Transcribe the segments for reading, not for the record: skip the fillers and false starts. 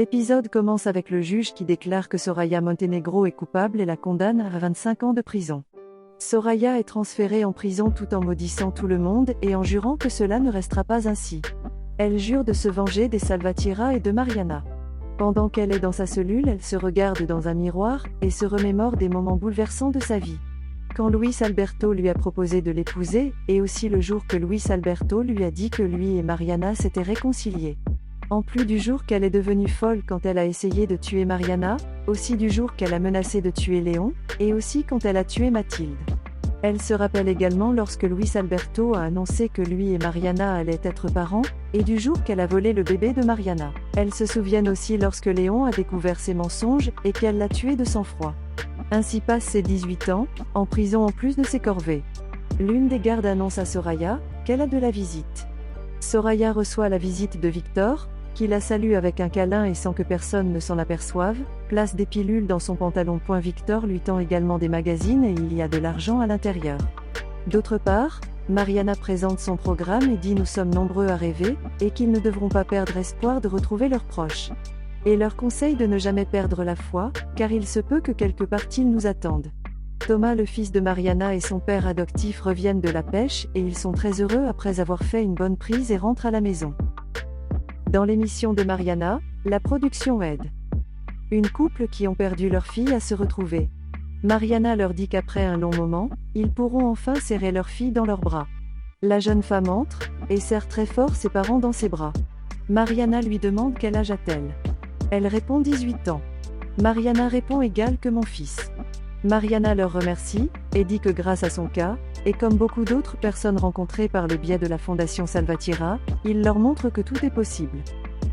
L'épisode commence avec le juge qui déclare que Soraya Montenegro est coupable et la condamne à 25 ans de prison. Soraya est transférée en prison tout en maudissant tout le monde et en jurant que cela ne restera pas ainsi. Elle jure de se venger des Salvatierra et de Mariana. Pendant qu'elle est dans sa cellule, elle se regarde dans un miroir et se remémore des moments bouleversants de sa vie. Quand Luis Alberto lui a proposé de l'épouser, et aussi le jour que Luis Alberto lui a dit que lui et Mariana s'étaient réconciliés. En plus du jour qu'elle est devenue folle quand elle a essayé de tuer Mariana, aussi du jour qu'elle a menacé de tuer Léon, et aussi quand elle a tué Mathilde. Elle se rappelle également lorsque Luis Alberto a annoncé que lui et Mariana allaient être parents, et du jour qu'elle a volé le bébé de Mariana. Elle se souvient aussi lorsque Léon a découvert ses mensonges et qu'elle l'a tué de sang-froid. Ainsi passent ses 18 ans, en prison en plus de ses corvées. L'une des gardes annonce à Soraya qu'elle a de la visite. Soraya reçoit la visite de Victor, qui la salue avec un câlin et sans que personne ne s'en aperçoive, place des pilules dans son pantalon. Victor lui tend également des magazines et il y a de l'argent à l'intérieur. D'autre part, Mariana présente son programme et dit « Nous sommes nombreux à rêver, et qu'ils ne devront pas perdre espoir de retrouver leurs proches. » Et leur conseille de ne jamais perdre la foi, car il se peut que quelque part ils nous attendent. Thomas, le fils de Mariana et son père adoptif reviennent de la pêche et ils sont très heureux après avoir fait une bonne prise et rentrent à la maison. Dans l'émission de Mariana, la production aide une couple qui ont perdu leur fille à se retrouver. Mariana leur dit qu'après un long moment, ils pourront enfin serrer leur fille dans leurs bras. La jeune femme entre, et serre très fort ses parents dans ses bras. Mariana lui demande quel âge a-t-elle. Elle répond 18 ans. Mariana répond égal que mon fils. Mariana leur remercie, et dit que grâce à son cas, et comme beaucoup d'autres personnes rencontrées par le biais de la Fondation Salvatierra, il leur montre que tout est possible.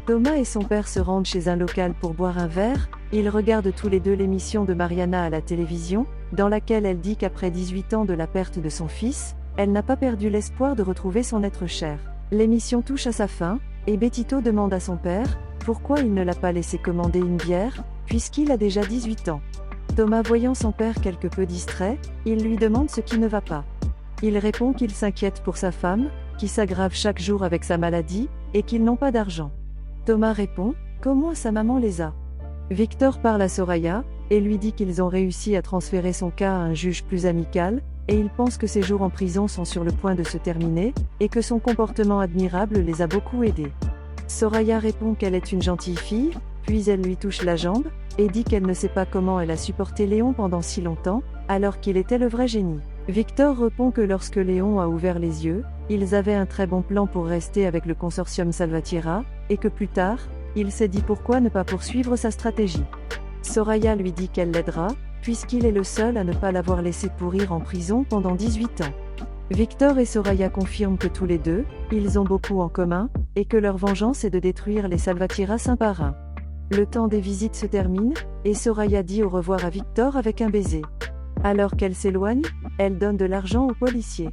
Thomas et son père se rendent chez un local pour boire un verre, ils regardent tous les deux l'émission de Mariana à la télévision, dans laquelle elle dit qu'après 18 ans de la perte de son fils, elle n'a pas perdu l'espoir de retrouver son être cher. L'émission touche à sa fin, et Betito demande à son père pourquoi il ne l'a pas laissé commander une bière, puisqu'il a déjà 18 ans. Thomas, voyant son père quelque peu distrait, il lui demande ce qui ne va pas. Il répond qu'il s'inquiète pour sa femme, qui s'aggrave chaque jour avec sa maladie, et qu'ils n'ont pas d'argent. Thomas répond qu'au moins sa maman les a. Victor parle à Soraya, et lui dit qu'ils ont réussi à transférer son cas à un juge plus amical, et il pense que ses jours en prison sont sur le point de se terminer, et que son comportement admirable les a beaucoup aidés. Soraya répond qu'elle est une gentille fille, puis elle lui touche la jambe, et dit qu'elle ne sait pas comment elle a supporté Léon pendant si longtemps, alors qu'il était le vrai génie. Victor répond que lorsque Léon a ouvert les yeux, ils avaient un très bon plan pour rester avec le consortium Salvatierra, et que plus tard, il s'est dit pourquoi ne pas poursuivre sa stratégie. Soraya lui dit qu'elle l'aidera, puisqu'il est le seul à ne pas l'avoir laissé pourrir en prison pendant 18 ans. Victor et Soraya confirment que tous les deux, ils ont beaucoup en commun, et que leur vengeance est de détruire les Salvatierra un par un. Le temps des visites se termine, et Soraya dit au revoir à Victor avec un baiser. Alors qu'elle s'éloigne, elle donne de l'argent aux policiers.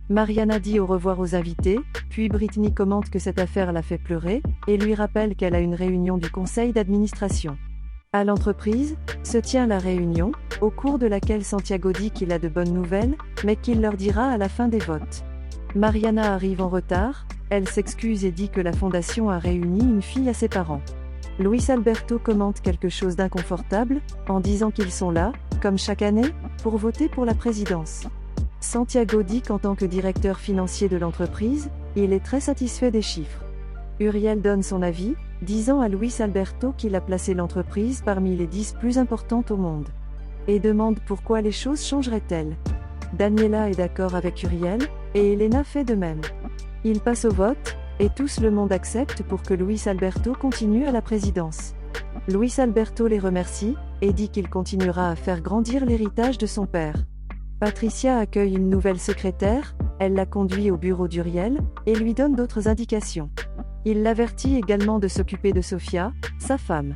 Mariana dit au revoir aux invités, puis Britney commente que cette affaire l'a fait pleurer, et lui rappelle qu'elle a une réunion du conseil d'administration. À l'entreprise, se tient la réunion, au cours de laquelle Santiago dit qu'il a de bonnes nouvelles, mais qu'il leur dira à la fin des votes. Mariana arrive en retard, elle s'excuse et dit que la fondation a réuni une fille à ses parents. Luis Alberto commente quelque chose d'inconfortable, en disant qu'ils sont là, comme chaque année, pour voter pour la présidence. Santiago dit qu'en tant que directeur financier de l'entreprise, il est très satisfait des chiffres. Uriel donne son avis, disant à Luis Alberto qu'il a placé l'entreprise parmi les 10 plus importantes au monde. Et demande pourquoi les choses changeraient-elles. Daniela est d'accord avec Uriel, et Elena fait de même. Ils passent au vote, et tous le monde accepte pour que Luis Alberto continue à la présidence. Luis Alberto les remercie, et dit qu'il continuera à faire grandir l'héritage de son père. Patricia accueille une nouvelle secrétaire, elle la conduit au bureau d'Uriel, et lui donne d'autres indications. Il l'avertit également de s'occuper de Sofia, sa femme.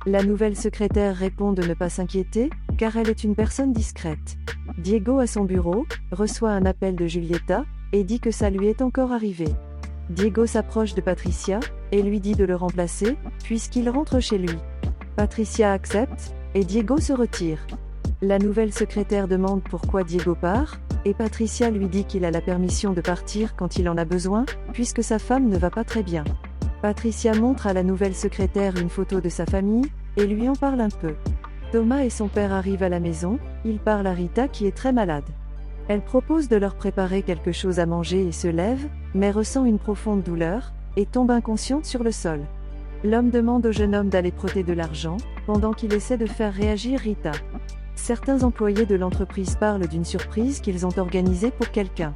La nouvelle secrétaire répond de ne pas s'inquiéter, car elle est une personne discrète. Diego à son bureau, reçoit un appel de Julieta, et dit que ça lui est encore arrivé. Diego s'approche de Patricia, et lui dit de le remplacer, puisqu'il rentre chez lui. Patricia accepte, et Diego se retire. La nouvelle secrétaire demande pourquoi Diego part, et Patricia lui dit qu'il a la permission de partir quand il en a besoin, puisque sa femme ne va pas très bien. Patricia montre à la nouvelle secrétaire une photo de sa famille, et lui en parle un peu. Thomas et son père arrivent à la maison, ils parlent à Rita qui est très malade. Elle propose de leur préparer quelque chose à manger et se lève, mais ressent une profonde douleur, et tombe inconsciente sur le sol. L'homme demande au jeune homme d'aller prêter de l'argent, pendant qu'il essaie de faire réagir Rita. Certains employés de l'entreprise parlent d'une surprise qu'ils ont organisée pour quelqu'un.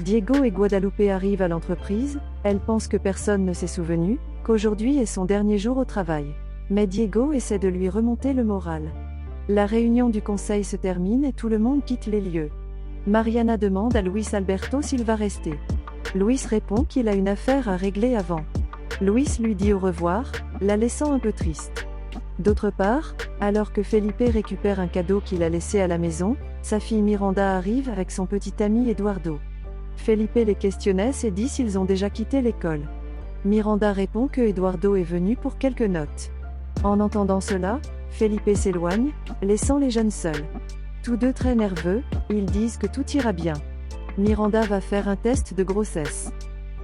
Diego et Guadalupe arrivent à l'entreprise, elle pense que personne ne s'est souvenu, qu'aujourd'hui est son dernier jour au travail. Mais Diego essaie de lui remonter le moral. La réunion du conseil se termine et tout le monde quitte les lieux. Mariana demande à Luis Alberto s'il va rester. Luis répond qu'il a une affaire à régler avant. Luis lui dit au revoir, la laissant un peu triste. D'autre part, alors que Felipe récupère un cadeau qu'il a laissé à la maison, sa fille Miranda arrive avec son petit ami Eduardo. Felipe les questionnait et dit s'ils ont déjà quitté l'école. Miranda répond que Eduardo est venu pour quelques notes. En entendant cela, Felipe s'éloigne, laissant les jeunes seuls. Tous deux très nerveux, ils disent que tout ira bien. Miranda va faire un test de grossesse.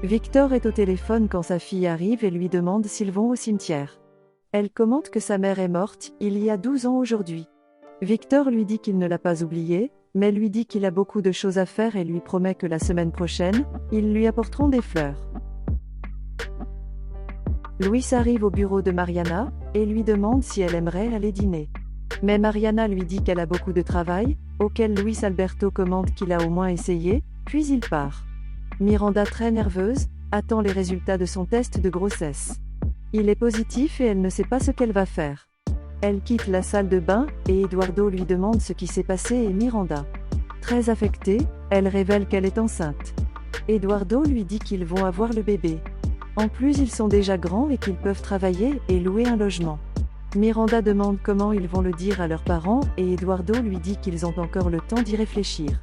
Victor est au téléphone quand sa fille arrive et lui demande s'ils vont au cimetière. Elle commente que sa mère est morte, il y a 12 ans aujourd'hui. Victor lui dit qu'il ne l'a pas oubliée, mais lui dit qu'il a beaucoup de choses à faire et lui promet que la semaine prochaine, ils lui apporteront des fleurs. Luis arrive au bureau de Mariana, et lui demande si elle aimerait aller dîner. Mais Mariana lui dit qu'elle a beaucoup de travail, auquel Luis Alberto commente qu'il a au moins essayé, puis il part. Miranda, très nerveuse, attend les résultats de son test de grossesse. Il est positif et elle ne sait pas ce qu'elle va faire. Elle quitte la salle de bain, et Eduardo lui demande ce qui s'est passé et Miranda. Très affectée, elle révèle qu'elle est enceinte. Eduardo lui dit qu'ils vont avoir le bébé. En plus ils sont déjà grands et qu'ils peuvent travailler et louer un logement. Miranda demande comment ils vont le dire à leurs parents et Eduardo lui dit qu'ils ont encore le temps d'y réfléchir.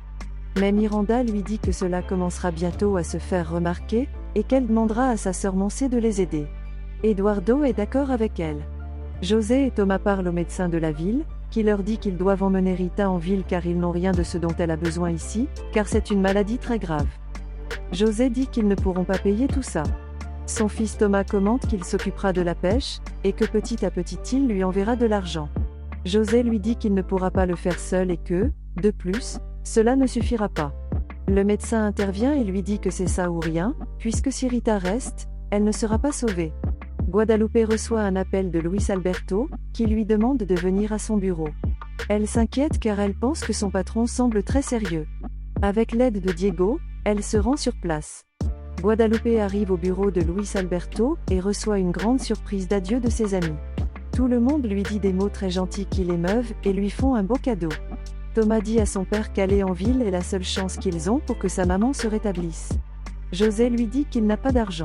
Mais Miranda lui dit que cela commencera bientôt à se faire remarquer, et qu'elle demandera à sa sœur Moncé de les aider. Eduardo est d'accord avec elle. José et Thomas parlent au médecin de la ville, qui leur dit qu'ils doivent emmener Rita en ville car ils n'ont rien de ce dont elle a besoin ici, car c'est une maladie très grave. José dit qu'ils ne pourront pas payer tout ça. Son fils Thomas commente qu'il s'occupera de la pêche, et que petit à petit il lui enverra de l'argent. José lui dit qu'il ne pourra pas le faire seul et que, de plus, cela ne suffira pas. Le médecin intervient et lui dit que c'est ça ou rien, puisque si Rita reste, elle ne sera pas sauvée. Guadalupe reçoit un appel de Luis Alberto, qui lui demande de venir à son bureau. Elle s'inquiète car elle pense que son patron semble très sérieux. Avec l'aide de Diego, elle se rend sur place. Guadalupe arrive au bureau de Luis Alberto, et reçoit une grande surprise d'adieu de ses amis. Tout le monde lui dit des mots très gentils qui l'émeuvent, et lui font un beau cadeau. Thomas dit à son père qu'aller en ville est la seule chance qu'ils ont pour que sa maman se rétablisse. José lui dit qu'il n'a pas d'argent.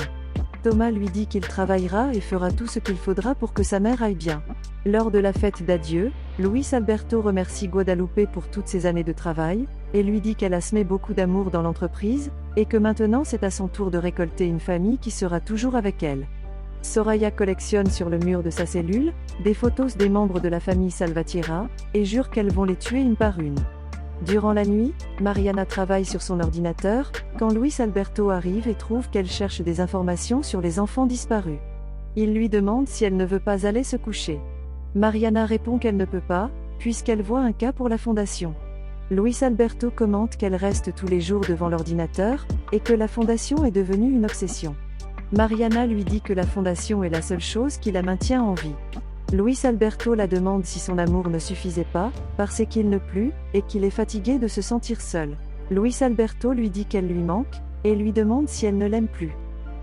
Thomas lui dit qu'il travaillera et fera tout ce qu'il faudra pour que sa mère aille bien. Lors de la fête d'adieu, Luis Alberto remercie Guadalupe pour toutes ses années de travail, et lui dit qu'elle a semé beaucoup d'amour dans l'entreprise, et que maintenant c'est à son tour de récolter une famille qui sera toujours avec elle. Soraya collectionne sur le mur de sa cellule, des photos des membres de la famille Salvatierra, et jure qu'elles vont les tuer une par une. Durant la nuit, Mariana travaille sur son ordinateur, quand Luis Alberto arrive et trouve qu'elle cherche des informations sur les enfants disparus. Il lui demande si elle ne veut pas aller se coucher. Mariana répond qu'elle ne peut pas, puisqu'elle voit un cas pour la fondation. Luis Alberto commente qu'elle reste tous les jours devant l'ordinateur, et que la fondation est devenue une obsession. Mariana lui dit que la fondation est la seule chose qui la maintient en vie. Luis Alberto la demande si son amour ne suffisait pas, parce qu'il ne pleut, et qu'il est fatigué de se sentir seul. Luis Alberto lui dit qu'elle lui manque, et lui demande si elle ne l'aime plus.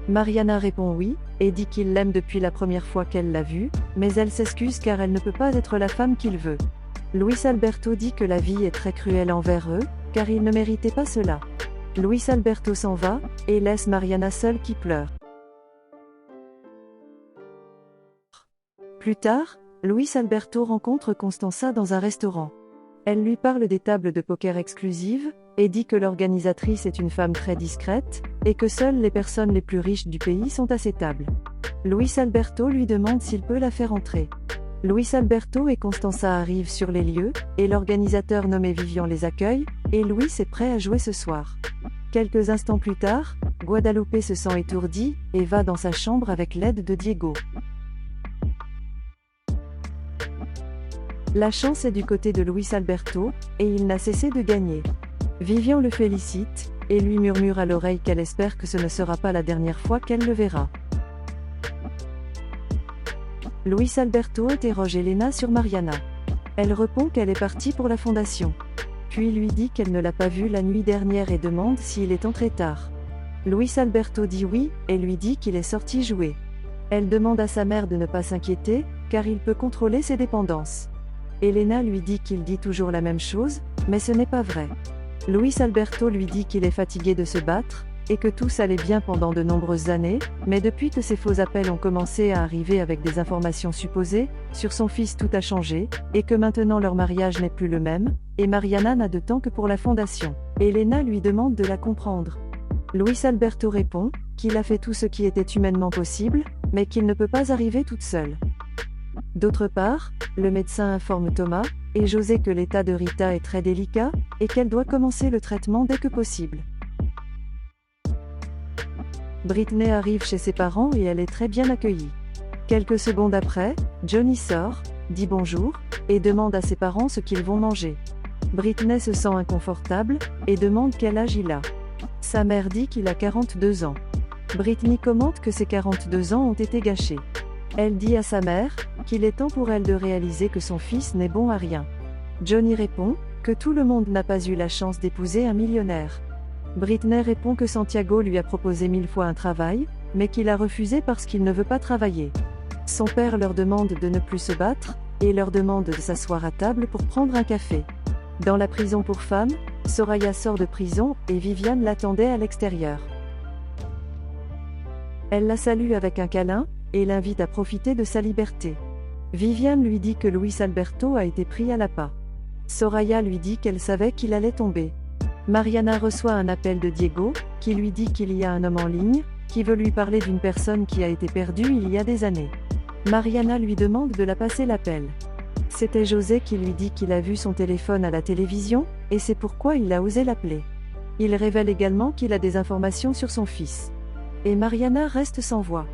Mariana répond oui, et dit qu'il l'aime depuis la première fois qu'elle l'a vu, mais elle s'excuse car elle ne peut pas être la femme qu'il veut. Luis Alberto dit que la vie est très cruelle envers eux, car ils ne méritaient pas cela. Luis Alberto s'en va, et laisse Mariana seule qui pleure. Plus tard, Luis Alberto rencontre Constanza dans un restaurant. Elle lui parle des tables de poker exclusives, et dit que l'organisatrice est une femme très discrète, et que seules les personnes les plus riches du pays sont à ces tables. Luis Alberto lui demande s'il peut la faire entrer. Luis Alberto et Constanza arrivent sur les lieux, et l'organisateur nommé Vivian les accueille, et Luis est prêt à jouer ce soir. Quelques instants plus tard, Guadalupe se sent étourdie, et va dans sa chambre avec l'aide de Diego. La chance est du côté de Luis Alberto, et il n'a cessé de gagner. Vivian le félicite, et lui murmure à l'oreille qu'elle espère que ce ne sera pas la dernière fois qu'elle le verra. Luis Alberto interroge Elena sur Mariana. Elle répond qu'elle est partie pour la fondation. Puis lui dit qu'elle ne l'a pas vu la nuit dernière et demande s'il est entré tard. Luis Alberto dit oui, et lui dit qu'il est sorti jouer. Elle demande à sa mère de ne pas s'inquiéter, car il peut contrôler ses dépendances. Elena lui dit qu'il dit toujours la même chose, mais ce n'est pas vrai. Luis Alberto lui dit qu'il est fatigué de se battre, et que tout allait bien pendant de nombreuses années, mais depuis que ces faux appels ont commencé à arriver avec des informations supposées, sur son fils tout a changé, et que maintenant leur mariage n'est plus le même, et Mariana n'a de temps que pour la fondation. Elena lui demande de la comprendre. Luis Alberto répond qu'il a fait tout ce qui était humainement possible, mais qu'il ne peut pas arriver toute seule. D'autre part, le médecin informe Thomas et José que l'état de Rita est très délicat, et qu'elle doit commencer le traitement dès que possible. Britney arrive chez ses parents et elle est très bien accueillie. Quelques secondes après, Johnny sort, dit bonjour, et demande à ses parents ce qu'ils vont manger. Britney se sent inconfortable, et demande quel âge il a. Sa mère dit qu'il a 42 ans. Britney commente que ses 42 ans ont été gâchés. Elle dit à sa mère qu'il est temps pour elle de réaliser que son fils n'est bon à rien. Johnny répond que tout le monde n'a pas eu la chance d'épouser un millionnaire. Britney répond que Santiago lui a proposé 1000 fois un travail, mais qu'il a refusé parce qu'il ne veut pas travailler. Son père leur demande de ne plus se battre, et leur demande de s'asseoir à table pour prendre un café. Dans la prison pour femmes, Soraya sort de prison et Viviane l'attendait à l'extérieur. Elle la salue avec un câlin, et l'invite à profiter de sa liberté. Viviane lui dit que Luis Alberto a été pris à l'appât. Soraya lui dit qu'elle savait qu'il allait tomber. Mariana reçoit un appel de Diego, qui lui dit qu'il y a un homme en ligne, qui veut lui parler d'une personne qui a été perdue il y a des années. Mariana lui demande de la passer l'appel. C'était José qui lui dit qu'il a vu son téléphone à la télévision, et c'est pourquoi il a osé l'appeler. Il révèle également qu'il a des informations sur son fils. Et Mariana reste sans voix.